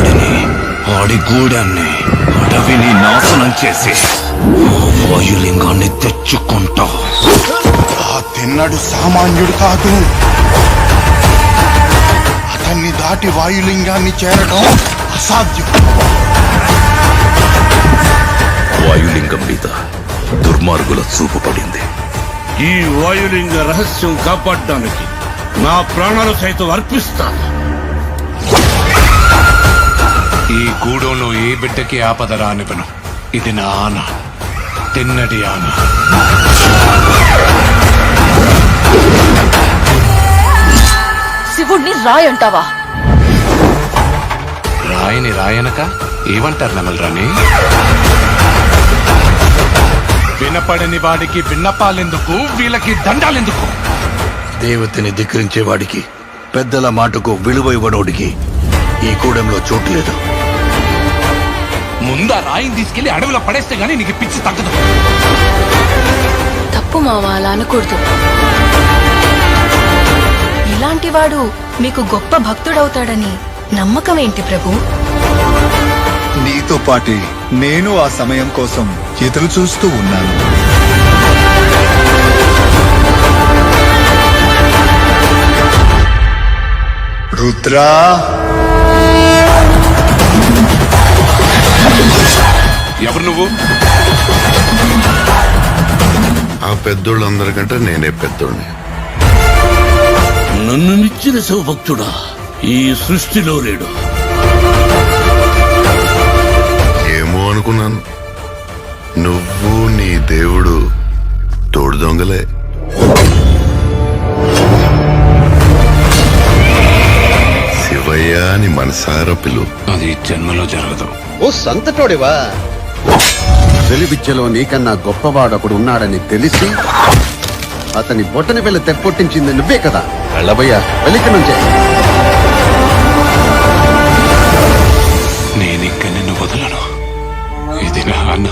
వాడిని, వాడి గూడాన్ని, అడవిని నాశనం చేసి వాయులింగాన్ని తెచ్చుకుంటా. ఆ తిన్నడు సామాన్యుడు కాదు. అతన్ని దాటి వాయులింగాన్ని చేరడం అసాధ్యం. వాయులింగం మీద దుర్మార్గుల చూపు పడింది. ఈ వాయులింగ రహస్యం కాపాడడానికి నా ప్రాణాలు సైతం అర్పిస్తాను. ఈ గూడెంలో ఏ బిడ్డకి ఆపద రానివ్వను. ఇది నా ఆన, తిన్నడి ఆన. శివుణ్ణి రాయంటావా? రాయని రాయనక ఏమంటారు నమలరాని? వినపడని వాడికి విన్నపాలెందుకు, వీళ్ళకి దండాలెందుకు? దేవతని ధిక్కరించే వాడికి, పెద్దల మాటకు విలువ ఇవ్వనోడికి ఈ కూడెంలో చోటు లేదు. ముందా రాయిని తీసుకెళ్లి అడవిలో పడేస్తే గానీ నీకు పిచ్చి తగ్గదు. తప్పు మావా, అలా అనకూడదు. ఇలాంటి వాడు మీకు గొప్ప భక్తుడవుతాడని నమ్మకం ఏంటి ప్రభు? నీతో పాటి నేను ఆ సమయం కోసం ఎదురు చూస్తూ ఉన్నాను. రుద్రా, ఎవరు నువ్వు? ఆ పెద్దోళ్ళందరికంటే నేనే పెద్దోడిని. నన్ను మించిన శివభక్తుడా ఈ సృష్టిలో లేడు. ఏమో అనుకున్నాను. నువ్వు నీ దేవుడు తోడు దొంగలే. శివయ్య అని మనసారా పిలువు. అది జన్మలో జరగదు. ఓ సంతటోడివా? వెలివిద్యలో నీకన్నా గొప్పవాడొకడు ఉన్నాడని తెలిసి అతని బొట్టని వెళ్ళి తెప్పొట్టించింది నువ్వే కదా. వెళ్ళబోయా, వెళ్ళిక నుంచే. నేనింక నిన్ను వదలను. ఇది నా అన్న.